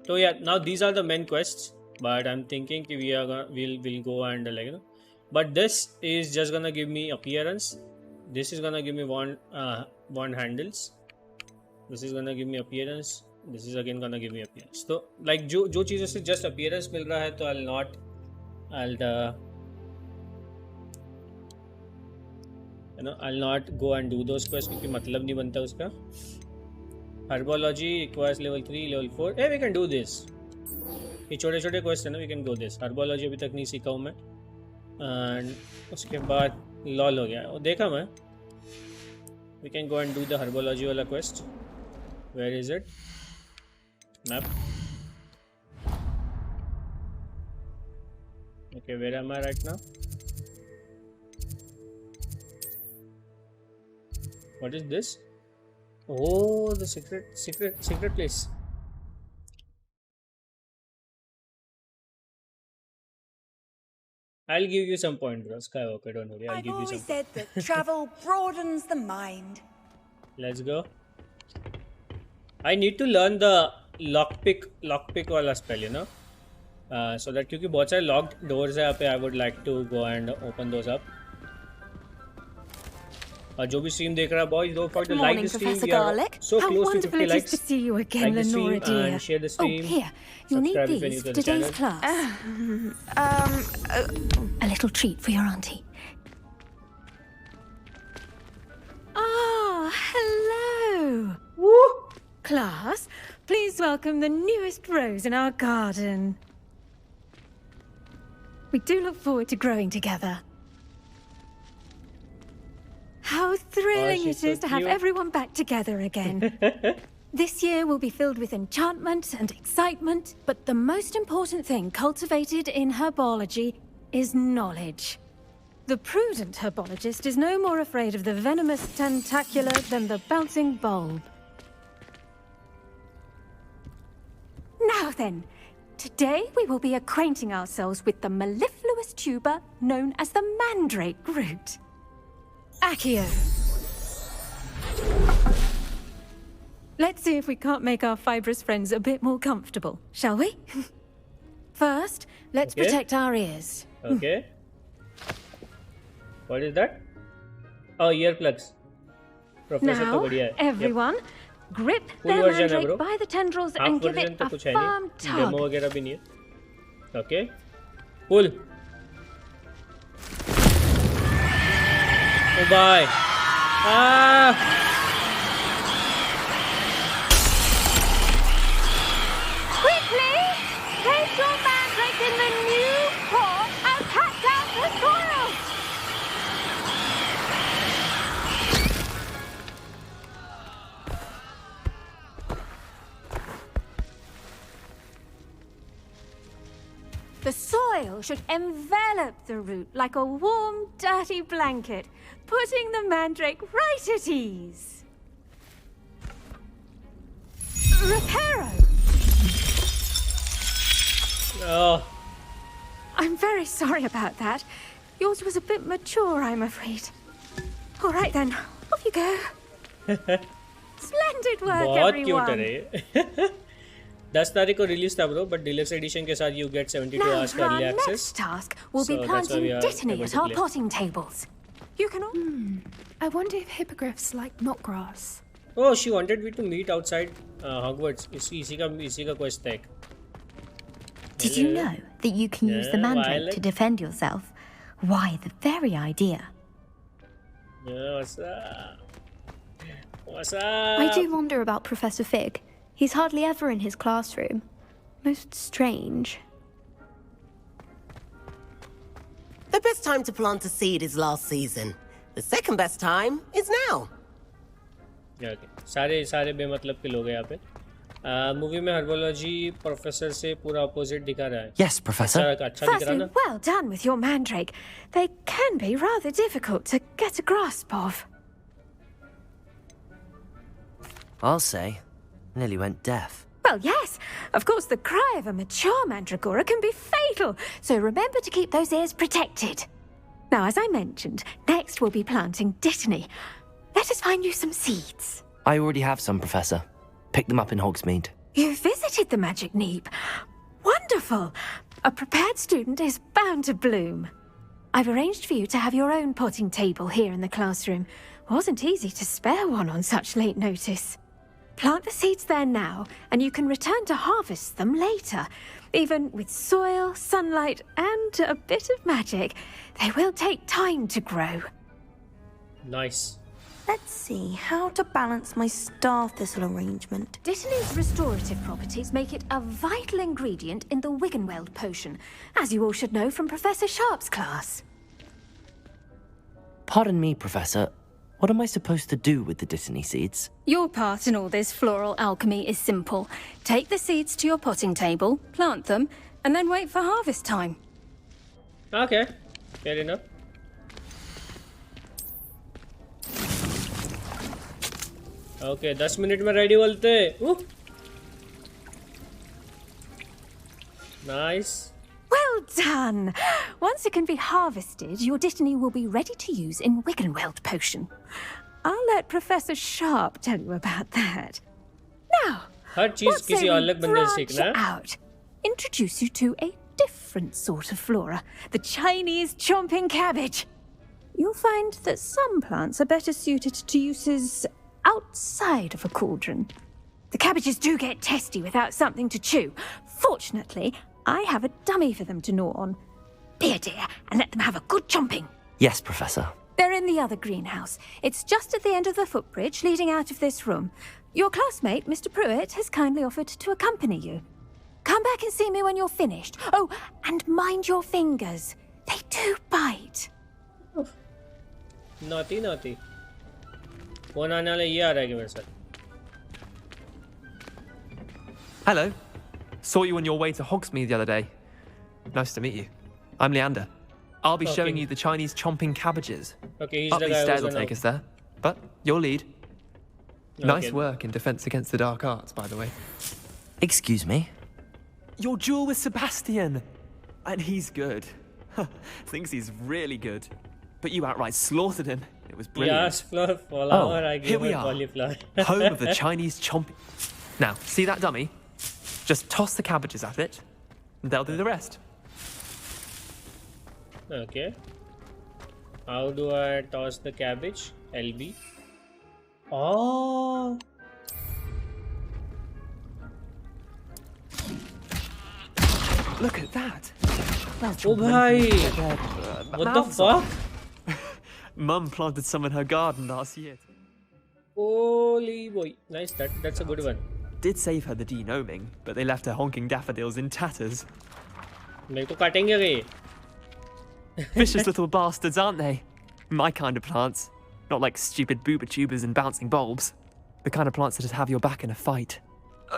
So yeah, now these are the main quests, but I'm thinking we'll go and but this is just gonna give me appearance. This is gonna give me one handles. This is gonna give me appearance. This is again gonna give me appearance. So like जो चीज़ों से just appearance मिल रहा है तो I'll not go and do those quests क्योंकि मतलब नहीं बनता उसका. Herbology requires level 3, level 4. Hey, we can do this. ये छोटे छोटे क्वेस्ट है ना, we can go this. Herbology अभी तक नहीं सीखा हूँ मैं. And उसके बाद लॉल हो गया, वो देखा मैं. We can go and do the herbology वाला quest. Where is it? Map. Okay, where am I right now? What is this? Oh, the secret place. I'll give you some point, bro. Skywalker, don't worry. I'll give you some. I've always said that travel broadens the mind. Let's go. I need to learn the lockpick वाला spell, so that क्योंकि बहुत सारे locked doors है यहाँ पे, I would like to go and open those up. और जो भी stream देख रहा है, boys, don't forget to like the stream. We are so close to 50 likes. To see you again, like the stream Lenora, dear. and share the stream. Oh, here, you'll need these for today's class. A little treat for your auntie. Ah, hello. Woo! Class, please welcome the newest rose in our garden. We do look forward to growing together. How thrilling it is to have everyone back together again. This year will be filled with enchantment and excitement, but the most important thing cultivated in herbology is knowledge. The prudent herbologist is no more afraid of the venomous tentacular than the bouncing bulb. Now then, today we will be acquainting ourselves with the mellifluous tuber known as the mandrake root. Accio. Let's see if we can't make our fibrous friends a bit more comfortable, shall we? First, let's protect our ears. Okay. What is that? Oh, earplugs. Professor now, everyone, grip the mandrake by the tendrils and give it a firm tug. Demo वगैरह भी नहीं है. Okay. Pull. Oh, bye. Ah. Quickly, place your mandrake in the new pot and pat down the soil. The soil should envelop the root like a warm, dirty blanket, putting the mandrake right at ease. Reparo! Oh. I'm very sorry about that. Yours was a bit mature, I'm afraid. All right then, off you go. Splendid work, everyone. बहुत cute है. 10 तारीख को release था bro, but deluxe addition के साथ you get 72 hours का early access. Next task will be planting dittany at our potting tables. You can all... I wonder if hippogriffs like knot grass. Oh, she wanted me to meet outside Hogwarts. इसी का quest tag. Did you know that you can use the mandrake to defend yourself? Why, the very idea. Yeah, what's up? What's up? I do wonder about Professor Fig. He's hardly ever in his classroom. Most strange. The best time to plant a seed is last season. The second best time is now. Okay. सारे बेमतलब के लोग हैं यहाँ पे. Movie में herbology professor से पूरा अपोजिट दिखा रहा है. Yes, Professor. अच्छा दिख रहा ना? Well done with your mandrake. They can be rather difficult to get a grasp of. I'll say. Nearly went deaf. Well, yes. Of course, the cry of a mature mandragora can be fatal, so remember to keep those ears protected. Now, as I mentioned, next we'll be planting dittany. Let us find you some seeds. I already have some, Professor. Pick them up in Hogsmeade. You visited the Magic Neep. Wonderful! A prepared student is bound to bloom. I've arranged for you to have your own potting table here in the classroom. Wasn't easy to spare one on such late notice. Plant the seeds there now, and you can return to harvest them later. Even with soil, sunlight, and a bit of magic, they will take time to grow. Nice. Let's see how to balance my star thistle arrangement. Dittany's restorative properties make it a vital ingredient in the Wiggenweld potion, as you all should know from Professor Sharp's class. Pardon me, Professor. What am I supposed to do with the Dittany seeds? Your part in all this floral alchemy is simple. Take the seeds to your potting table, plant them, and then wait for harvest time. Okay, fair enough. Okay, 10 minutes में ready बोलते. Nice. Well done! Once it can be harvested, your Dittany will be ready to use in Wiggenweld potion. I'll let Professor Sharp tell you about that. Now, हर चीज किसी अलग बंदे से सीखना है. out. Introduce you to a different sort of flora, the Chinese chomping cabbage. You'll find that some plants are better suited to uses outside of a cauldron. The cabbages do get testy without something to chew. Fortunately, I have a dummy for them to gnaw on. Be a dear and let them have a good chomping. Yes, Professor. They're in the other greenhouse. It's just at the end of the footbridge leading out of this room. Your classmate, Mr. Pruitt, has kindly offered to accompany you. Come back and see me when you're finished. Oh, and mind your fingers. They do bite. Naughty, naughty. Phone आने वाला ये आ रहा है कि मेरे साथ. Hello. Saw you on your way to Hogsmeade the other day. Nice to meet you. I'm Leander. I'll be showing you the Chinese chomping cabbages. Okay, he's Up the these guy stairs who's will take us there. But you'll lead. Nice Okay. work in Defense Against the Dark Arts, by the way. Excuse me? Your duel with Sebastian! And he's good. Thinks he's really good. But you outright slaughtered him. It was brilliant. Yes, flower. I here gave we her are. cauliflower. Home of the Chinese chomping. Now, see that dummy? Just toss the cabbages at it, and they'll do the rest. Okay. How do I toss the cabbage? LB. Oh. Look at that. Oh, bhai. What the fuck? Mum planted some in her garden last year. Holy boy. Nice. That's a good one. Did save her the denoming, but they left her honking daffodils in tatters. मेरे को काटेंगे वे. Vicious little bastards, aren't they? My kind of plants. Not like stupid booba tubers and bouncing bulbs. The kind of plants that just have your back in a fight.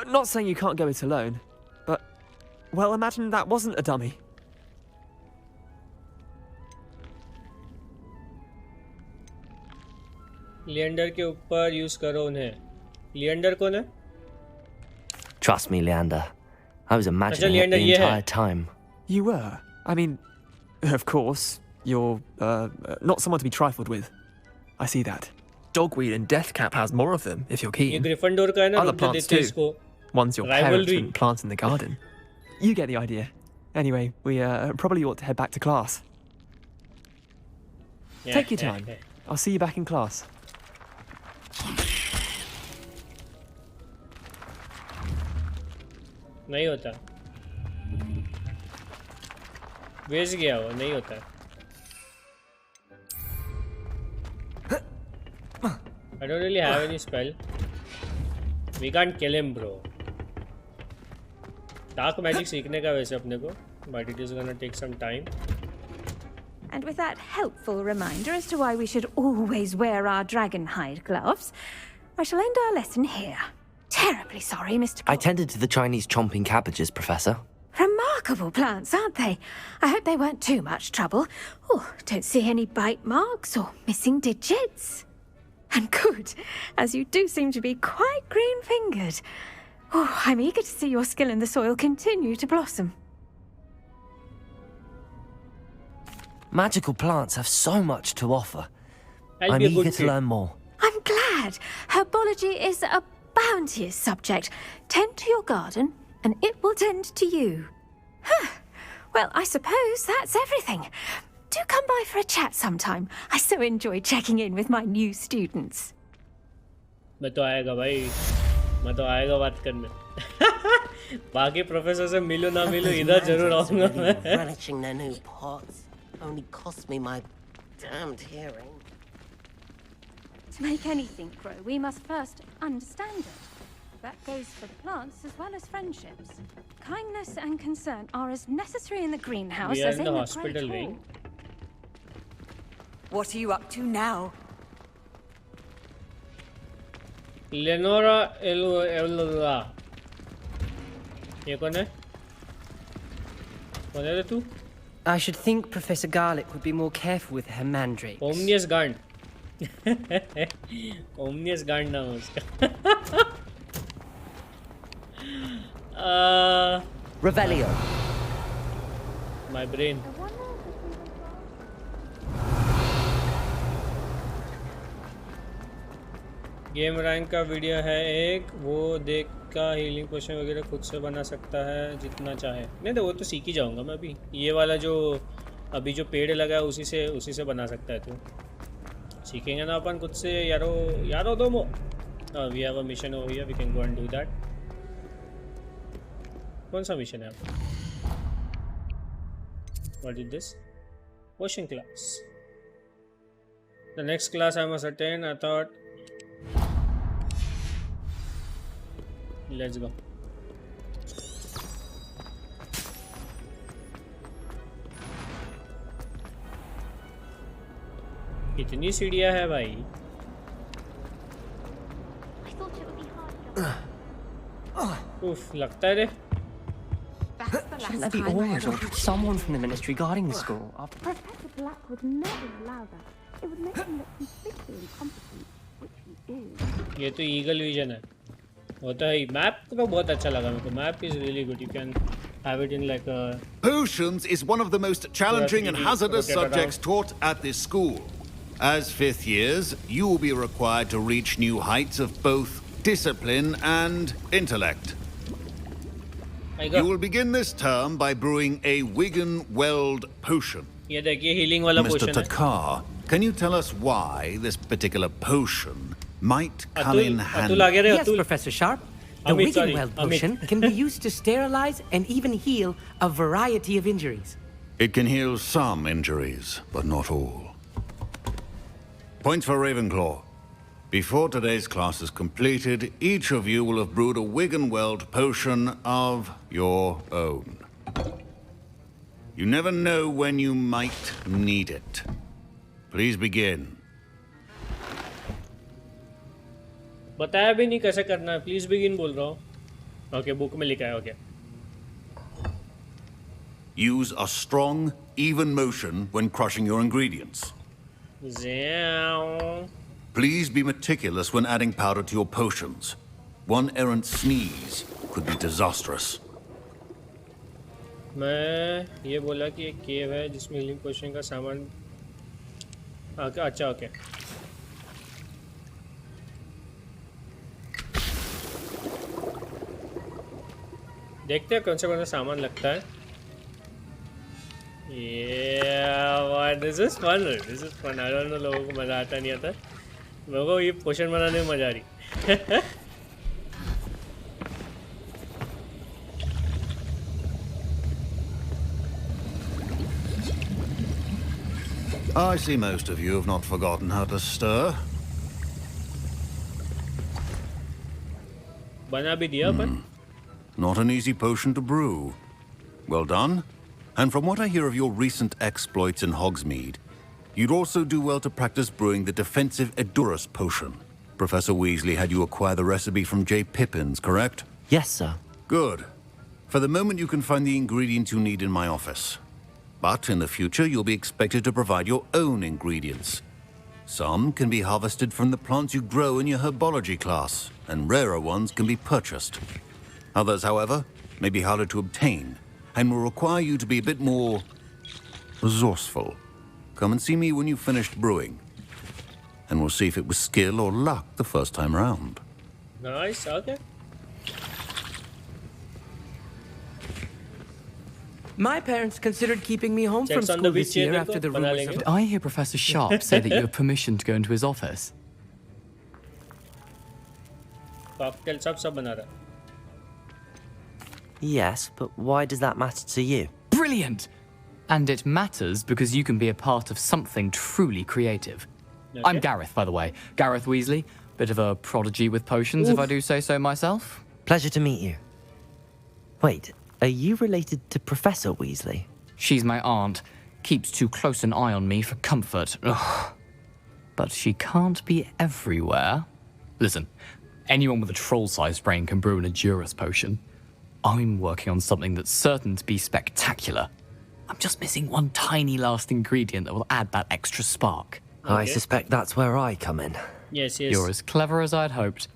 Not saying you can't go it alone, but... Well, imagine that wasn't a dummy. Leander के ऊपर use करो उन्हें. लिएंडर कौन है? Trust me, Leander. I was imagining it Leander, the yeah. entire time. You were? I mean, of course, you're, not someone to be trifled with. I see that. Dogweed and Deathcap has more of them, if you're ये keen. Gryffindor का है ना. Other रुक जा plants देते हैं too. इसको. Ones your parents Rivalry. wouldn't plant in the garden. You get the idea. Anyway, we probably ought to head back to class. Yeah, Take your yeah, time. yeah. I'll see you back in class. नहीं होता. बेच गया वो. नहीं होता. I don't really have any spell. We can't kill him, bro. Dark magic सीखने का वैसे अपने को, but it is gonna take some time. And with that helpful reminder as to why we should always wear our dragon hide gloves, I shall end our lesson here. Terribly sorry, Mr. I tended to the Chinese chomping cabbages, Professor. Remarkable plants, aren't they? I hope they weren't too much trouble. Oh, don't see any bite marks or missing digits. And good, as you do seem to be quite green-fingered. Oh, I'm eager to see your skill in the soil continue to blossom. Magical plants have so much to offer. I'll I'm be a eager good to kid. learn more. I'm glad. Herbology is a bounteous subject. Tend to your garden, and it will tend to you. Well, I suppose that's everything. Do come by for a chat sometime. I so enjoy checking in with my new students. मैं तो आएगा भाई, मैं तो आएगा बात करने. बाकी प्रोफेसर से मिलो ना मिलो, इधर जरूर आऊंगा मैं. Relishing their new pots only cost me my damned hearing. To make anything grow, we must first understand it. That goes for the plants as well as friendships. Kindness and concern are as necessary in the greenhouse We are as in in the the hospital great wing. hall. What are you up to now? लेनोरा एलोला. ये कौन है? कौन है रे तू? I should think Professor Garlick would be more careful with her mandrakes. Omnious Gand. Omnious Gand नाम है उसका. Revelio. My brain. Game rank का वीडियो है एक, वो देख का हीलिंग पोशन वगैरह खुद से बना सकता है जितना चाहे. नहीं तो वो तो सीख ही जाऊंगा मैं अभी. ये वाला जो अभी जो पेड़ लगा है उसी से बना सकता है तू. सीखेंगे ना अपन खुद से. यारो दो मो. We have a mission over here, we can go and do that. कौन सा मिशन है? What is this? Potion class. The next class I must attend. I thought let's go. कितनी सीढ़ियां है भाई? उफ, लगता है रे. Shouldn't that be Orange or someone from the ministry guarding the school? Professor Black would never allow that. It would make him look completely incompetent, which he is. ये तो ईगल विजन है. होता है. मैप तो बहुत अच्छा लगा मेरे को. Map is really good. You can have it in like a... Potions is one of the most challenging and hazardous subjects taught at this school. As 5th years, you will be required to reach new heights of both discipline and intellect. You will begin this term by brewing a Wigan Weld potion. ये देखिए healing वाला Mr. potion है. Takar, can you tell us why this particular potion might come in handy? Atul आ गया रे. Yes, Atul. Professor Sharp. The Amit, Wigan sorry, Weld Amit. potion can be used to sterilize and even heal a variety of injuries. It can heal some injuries, but not all. Points for Ravenclaw. Before today's class is completed, each of you will have brewed a Wigan Weld potion of your own. You never know when you might need it. Please begin. बताया भी नहीं कैसे करना है. Please begin बोल रहा हूँ. Okay, book में लिखा है. Okay. Use a strong, even motion when crushing your ingredients. Zow. Please be meticulous when adding powder to your potions. One errant sneeze could be disastrous. मैं ये बोला कि एक केव है जिसमें हीलिंग पोशन का सामान. अच्छा ओके. देखते हैं कौन सा सामान लगता है. This is fun. I don't know लोगों को मज़ा आता नहीं आता. लोगों को ये पोशन बनाने में मजा आ रही. I see most of you have not forgotten how to stir. बना भी दिया अपन. Not an easy potion to brew. Well done. And from what I hear of your recent exploits in Hogsmeade, you'd also do well to practice brewing the defensive Edurus potion. Professor Weasley had you acquire the recipe from J. Pippin's, correct? Yes, sir. Good. For the moment, you can find the ingredients you need in my office. But in the future, you'll be expected to provide your own ingredients. Some can be harvested from the plants you grow in your herbology class, and rarer ones can be purchased. Others, however, may be harder to obtain, and will require you to be a bit more resourceful. Come and see me when you've finished brewing, and we'll see if it was skill or luck the first time round. Nice, okay. My parents considered keeping me home Checks from on school the this beach year here, after the bana rumors lenge. of... Did I hear Professor Sharp say that you have permission to go into his office? Cocktail सब बना रहा. Yes, but why does that matter to you? Brilliant! And it matters because you can be a part of something truly creative. Okay. I'm Gareth, by the way. Gareth Weasley. Bit of a prodigy with potions, if I do say so myself. Pleasure to meet you. Wait, are you related to Professor Weasley? She's my aunt. Keeps too close an eye on me for comfort. Ugh. But she can't be everywhere. Listen, anyone with a troll-sized brain can brew an Edurus potion. I'm working on something that's certain to be spectacular. I'm just missing one tiny last ingredient that will add that extra spark. Okay. I suspect that's where I come in. Yes, yes. You're as clever as I'd hoped.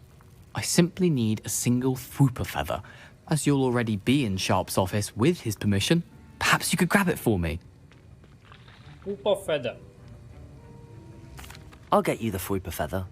I simply need a single Fwooper feather. As you'll already be in Sharp's office with his permission, perhaps you could grab it for me. Hoop of feather. I'll get you the Fwooper feather.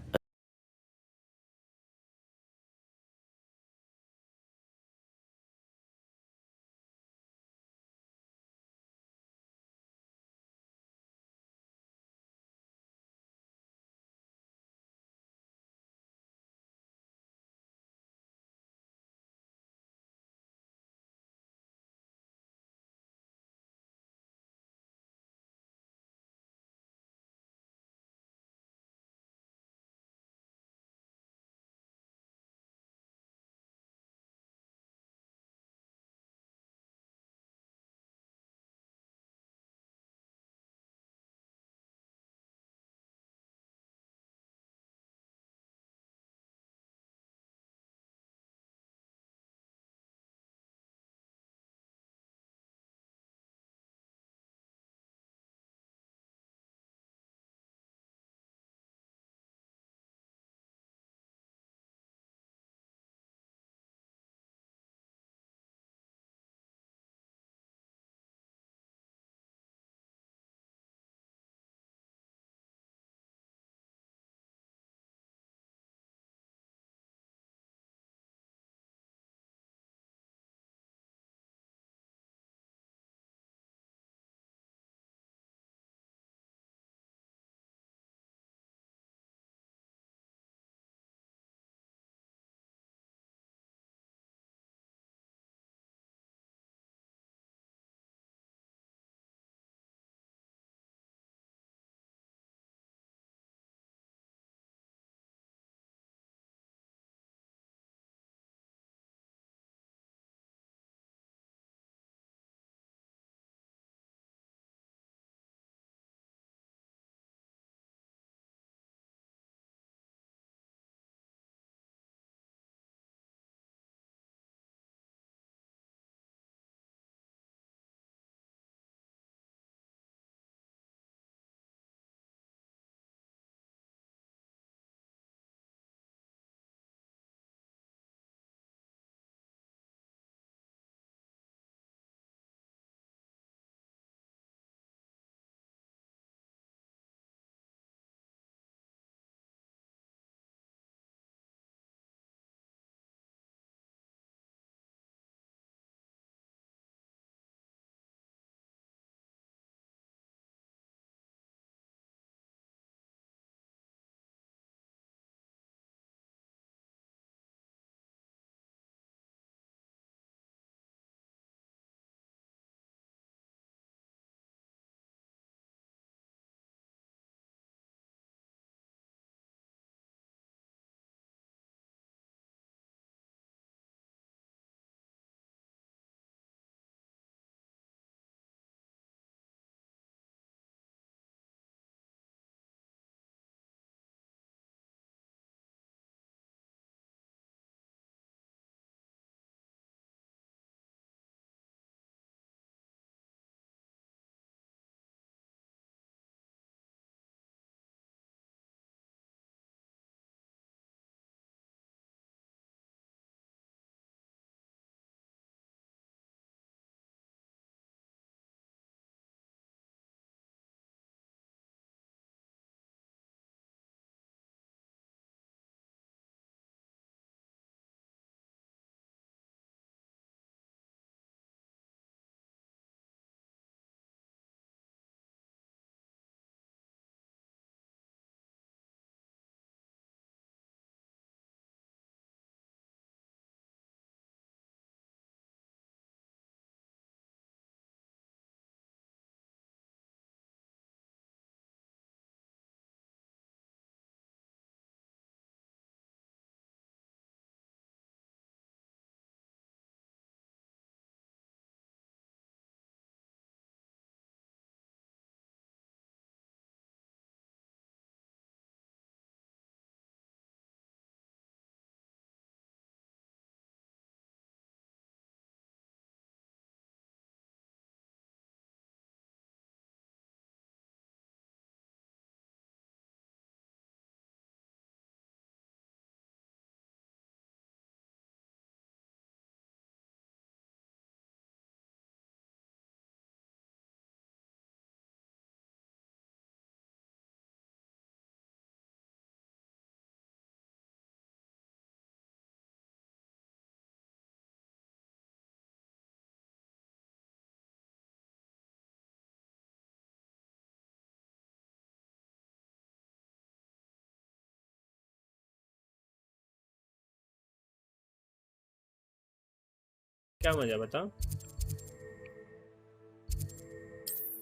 क्या मजा बता?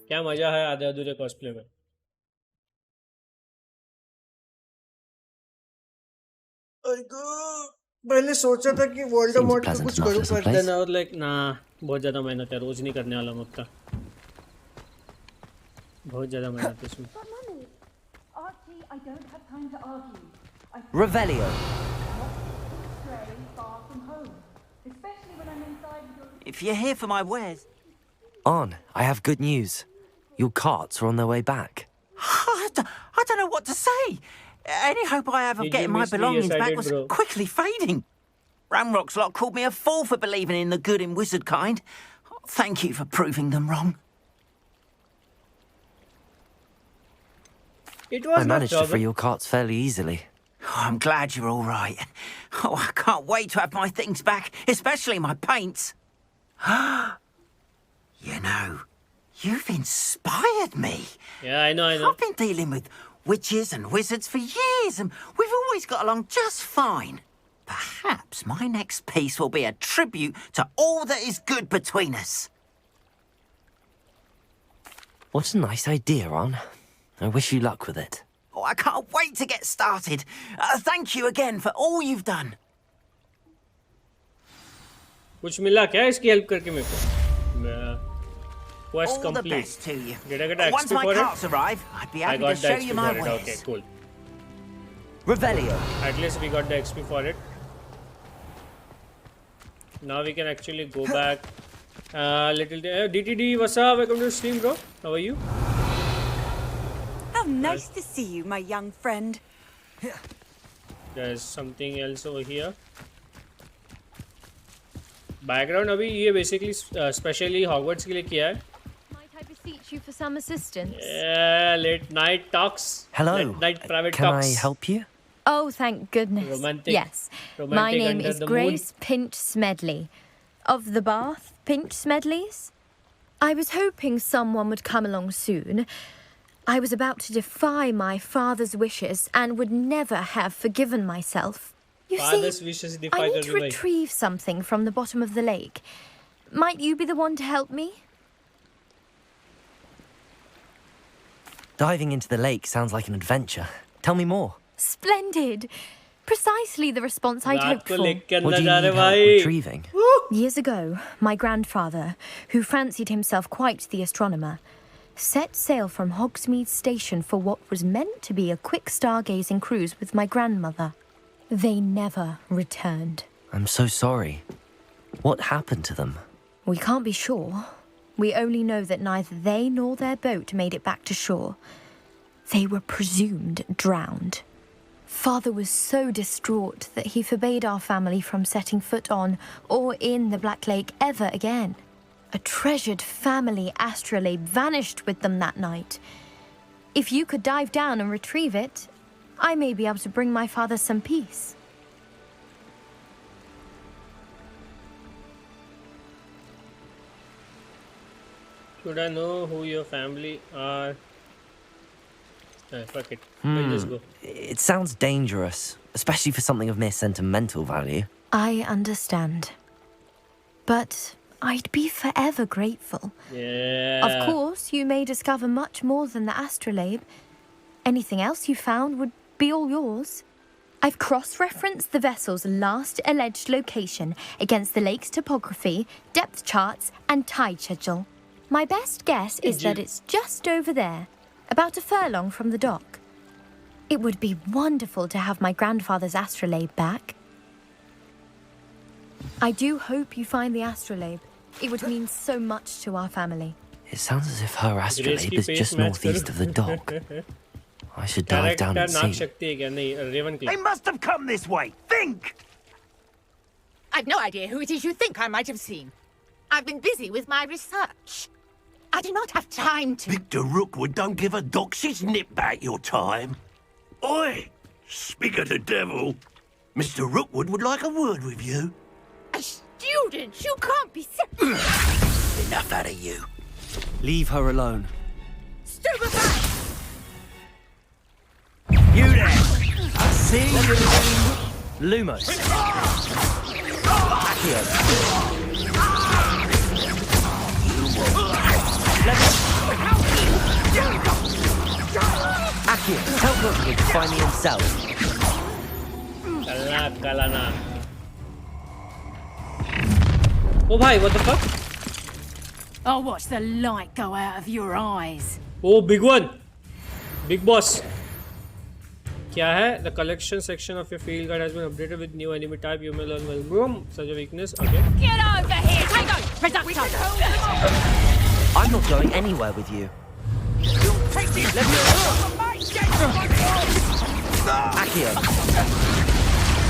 क्या मजा है आधे अधूरे cosplay में? पहले सोचा था कि वोल्डेमॉर्ट का कुछ करूं पर देन और लाइक ना बहुत ज्यादा मेहनत है, रोज नहीं करने वाला मुझका, बहुत ज्यादा मेहनत है इसमें। Revelio. If you're here for my wares... On, I have good news. Your carts are on their way back. I don't know what to say. Any hope I have of getting my belongings back was quickly fading. Ramrock's lot called me a fool for believing in the good in wizard kind. Thank you for proving them wrong. I managed to free your carts fairly easily. Oh, I'm glad you're all right. Oh, I can't wait to have my things back, especially my paints. You know, you've inspired me. Yeah, I know. I've been dealing with witches and wizards for years, and we've always got along just fine. Perhaps my next piece will be a tribute to all that is good between us. What a nice idea, Ron. I wish you luck with it. Oh, I can't wait to get started. Thank you again for all you've done. कुछ मिला क्या इसकी help करके मेरे को? Quest all complete. The best to you. Did I get XP Once my for carts arrive, I'd be happy to show you my wares. Okay, cool. Revelio. At least we got the XP for it. Now we can actually go back. DTD, what's up? Welcome to the stream, bro. How are you? How nice to see you, my young friend. There's something else over here. Background अभी ये basically specially Hogwarts के लिए किया है. Might I beseech you for some assistance? Yeah, late night talks. Hello. Late night private Can talks. I help you? Oh, thank goodness. Romantic. Yes. My name is Grace Pinch Smedley. Of the Bath Pinch Smedleys. I was hoping someone would come along soon. I was about to defy my father's wishes and would never have forgiven myself. You see, I need to retrieve something from the bottom of the lake. Might you be the one to help me? Diving into the lake sounds like an adventure. Tell me more. Splendid. Precisely the response I'd hoped for. What do you need help retrieving? Years ago, my grandfather, who fancied himself quite the astronomer, set sail from Hogsmeade Station for what was meant to be a quick stargazing cruise with my grandmother. They never returned. I'm so sorry. What happened to them? We can't be sure. We only know that neither they nor their boat made it back to shore. They were presumed drowned. Father was so distraught that he forbade our family from setting foot on or in the Black Lake ever again. A treasured family astrolabe vanished with them that night. If you could dive down and retrieve it, I may be able to bring my father some peace. Should I know who your family are? Fuck it. We'll just go. It sounds dangerous, especially for something of mere sentimental value. I understand. But I'd be forever grateful. Yeah. Of course, you may discover much more than the astrolabe. Anything else you found would be all yours. I've cross-referenced the vessel's last alleged location against the lake's topography, depth charts, and tide schedule. My best guess is that it's just over there, about a furlong from the dock. It would be wonderful to have my grandfather's astrolabe back. I do hope you find the astrolabe. It would mean so much to our family. It sounds as if her astrolabe is just northeast of the dock. I should dive down and see. They must have come this way. Think! I've no idea who it is you think I might have seen. I've been busy with my research. I do not have time to... Victor Rookwood don't give a doxy's nip back your time. Oi! Speak of the devil. Mr. Rookwood would like a word with you. A student? You can't be... Enough out of you. Leave her alone. Stupefy! You there! I see you. Lumos. Accio. would find me himself. Kalana. Oh, bhai, what the fuck? I'll watch the light go out of your eyes. Oh, big one. Big boss. क्या है? The collection section of your field guide has been updated with new enemy type. You may learn well. Such a weakness. Okay. Get over here! Tango! Reducto! I'm not going anywhere with you. Let me Accio.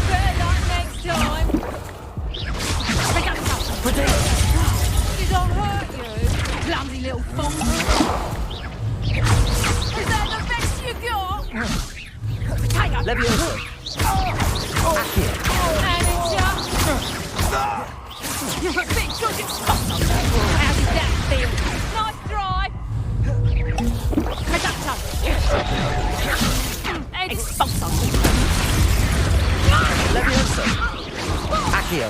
Better luck next time. Reducto! Did I hurt you? Clumsy little fool. Is that the best you got? Levioso. Accio. Manager. You're a big talking spot. How did that feel? Nice drive. Reducto. Expulso. Levioso. Accio.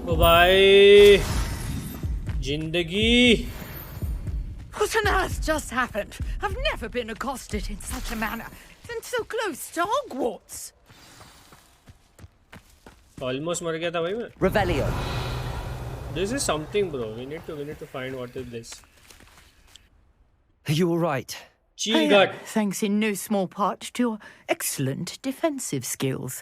Oh, bhai. Jindagi. What on earth just happened? I've never been accosted in such a manner, and so close to Hogwarts. Almost मर गया था भाई मैं. Revelio. This is something, bro. We need to find what is this. Are you all right? Chill gut. Thanks in no small part to your excellent defensive skills.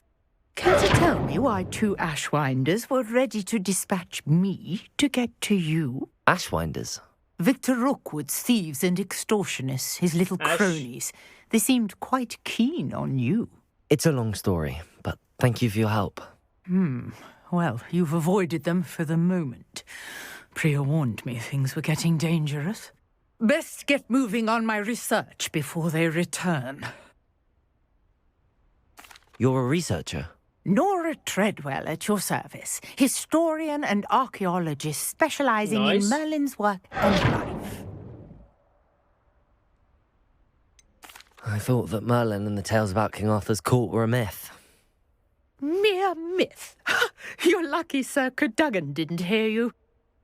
Can you tell me why 2 Ashwinders were ready to dispatch me to get to you? Ashwinders? Victor Rookwood's thieves and extortionists, his little cronies. They seemed quite keen on you. It's a long story, but thank you for your help. Well, you've avoided them for the moment. Priya warned me things were getting dangerous. Best get moving on my research before they return. You're a researcher? Nora Treadwell at your service, historian and archaeologist specializing in Merlin's work and life. I thought that Merlin and the tales about King Arthur's court were a myth. Mere myth. You're lucky Sir Cadogan didn't hear you.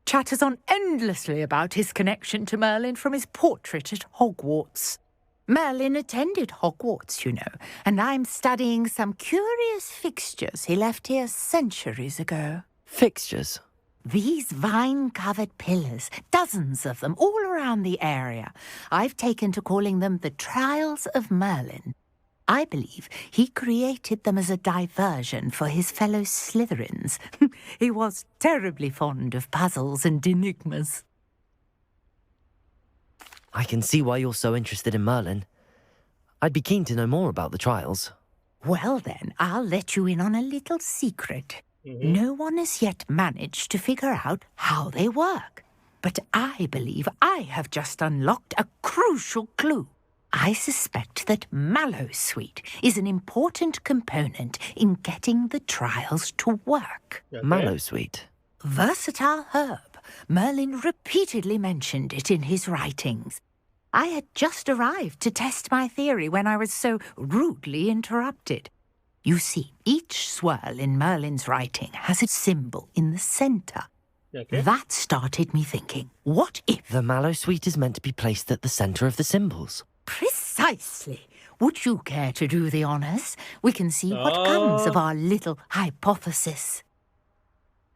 Chatters on endlessly about his connection to Merlin from his portrait at Hogwarts. Merlin attended Hogwarts, you know, and I'm studying some curious fixtures he left here centuries ago. Fixtures? These vine-covered pillars, dozens of them, all around the area. I've taken to calling them the Trials of Merlin. I believe he created them as a diversion for his fellow Slytherins. He was terribly fond of puzzles and enigmas. I can see why you're so interested in Merlin. I'd be keen to know more about the trials. Well then, I'll let you in on a little secret. No one has yet managed to figure out how they work. But I believe I have just unlocked a crucial clue. I suspect that Mallowsweet is an important component in getting the trials to work. Okay. Mallowsweet? Versatile herb. Merlin repeatedly mentioned it in his writings. I had just arrived to test my theory when I was so rudely interrupted. You see, each swirl in Merlin's writing has a symbol in the centre. Okay. That started me thinking, what if... The Mallowsweet is meant to be placed at the centre of the symbols. Precisely. Would you care to do the honours? We can see what comes of our little hypothesis.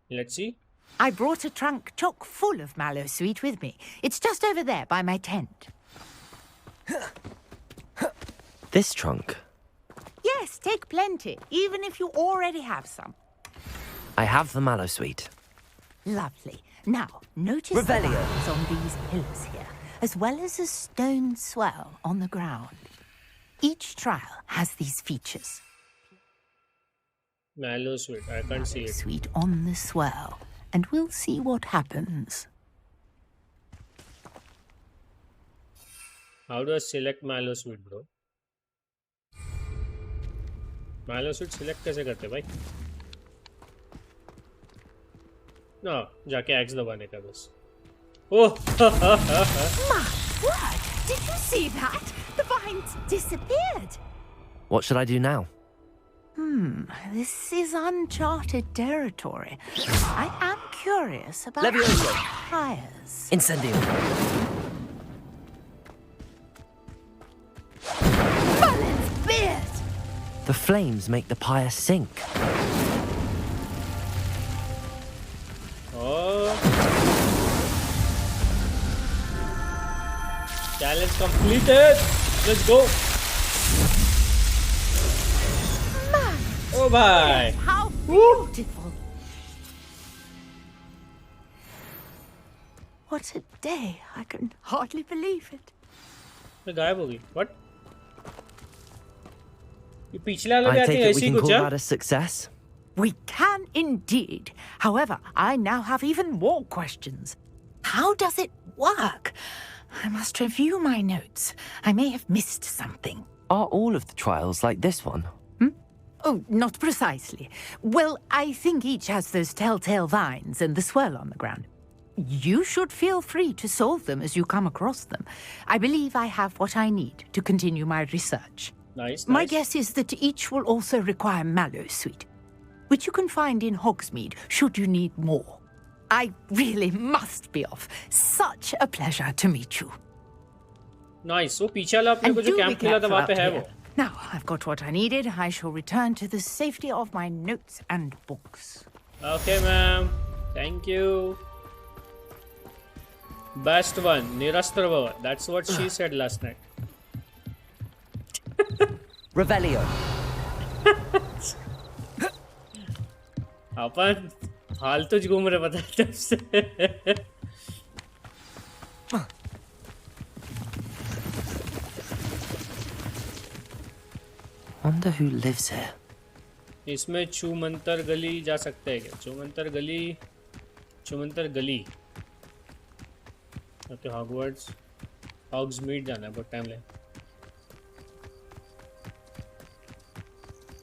Let's see. I brought a trunk chock full of Mallowsweet with me. It's just over there by my tent. This trunk? Yes, take plenty, even if you already have some. I have the Mallowsweet. Lovely. Now, notice the lines on these pillars here, as well as a stone swell on the ground. Each trial has these features. Mallowsweet, I can't see it. Sweet on the swell, and we'll see what happens. How do I select Mallowsweet, bro? Mallowsweet select कैसे करते भाई? No, जाके X दबाने का बस. Oh! My word! Did you see that? The vines disappeared. What should I do now? This is uncharted territory. I am curious about Levioso. fires. Incendio. The flames make the pyre sink. Oh. Challenge completed. Let's go. Man, oh bye. How beautiful. What a day. I can hardly believe it. The गायब हो गई. What? ये पिछले वाला भी I I take think it we ऐसी can कुछ call है. that a success. We can indeed. However, I now have even more questions. How does it work? I must review my notes. I may have missed something. Are all of the trials like this one? Oh, not precisely. Well, I think each has those telltale vines and the swirl on the ground. You should feel free to solve them as you come across them. I believe I have what I need to continue my research. Nice. My guess is that each will also require mallow sweet, which you can find in Hogsmeade should you need more. I really must be off. Such a pleasure to meet you. Nice. वो पीछे वाला अपने को जो camp मिला था वहाँ पे है वो. Now I've got what I needed. I shall return to the safety of my notes and books. Okay, ma'am. Thank you. Best one, Nirastra Bhava. That's what she said last night. Revelio. अपन फालतू ज घूम रहे पता है तब से. Wonder who lives here. इसमें छूमंतर गली जा सकते हैं क्या? छूमंतर गली. ओके, हॉगवर्ट्स, हॉग्समीड जाना है, बहुत टाइम लगे.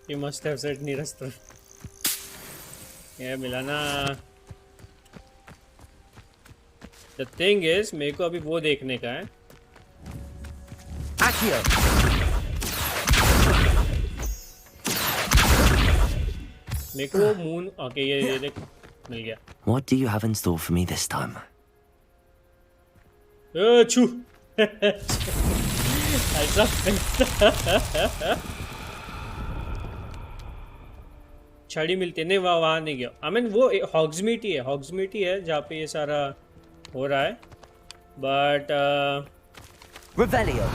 You must have said Nirastra. ये मिला ना. The thing is, मेरे को अभी वो देखने का है. Accio. मेरे को मून. ओके, ये देख मिल गया. What do you have in store for me this time? छू. ऐसा छड़ी मिलती है. नहीं, वहाँ नहीं गया. आई मीन वो हॉग्समीड ही है जहाँ पे ये सारा हो रहा है. But Revelio.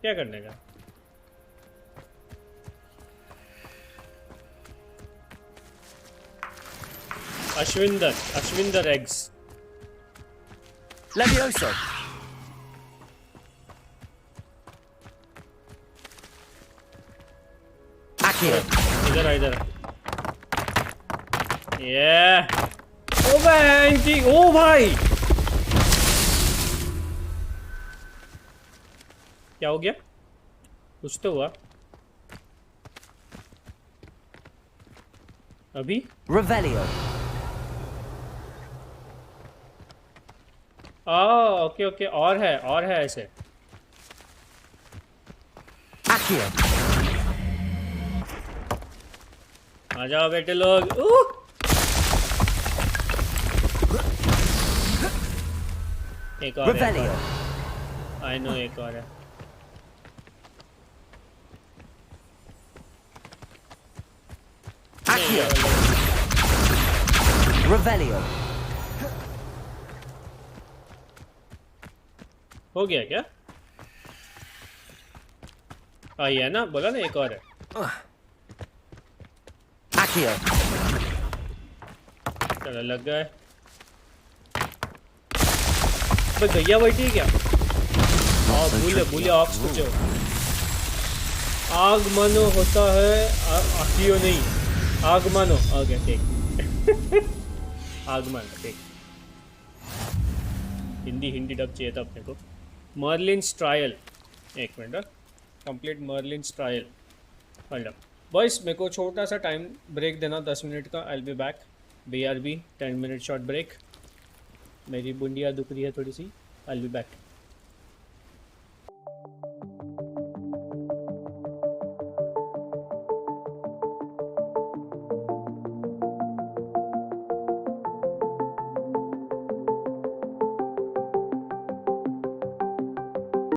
क्या करने का? अश्विंदर एग्स. Levioso. Accio. इधर. ये. ओ भाई, ओ भाई. क्या हो गया? कुछ तो हुआ. अभी? Revelio. ओके, और है ऐसे. Accio. आ जाओ बेटे लोग. एक और Revelio. आई नो, एक और है. Accio. Revelio. हो गया क्या? ये है ना, बोला ना एक और है. Accio. चलो लग गए. तो गैया बैठी है क्या? भूले ऑक्स कुछ आगमनो होता है. आखियो नहीं, आगमनो. ओके, ठीक. आगमन, ठीक. हिंदी डब चाहिए था अपने को. Merlin's trial. एक minute. Complete Merlin's trial. Hold up boys, मेरे को छोटा सा टाइम ब्रेक देना 10 मिनट का. I will be back. BRB 10 minute short break. मेरी बुंडिया दुख रही है थोड़ी सी. I will be back.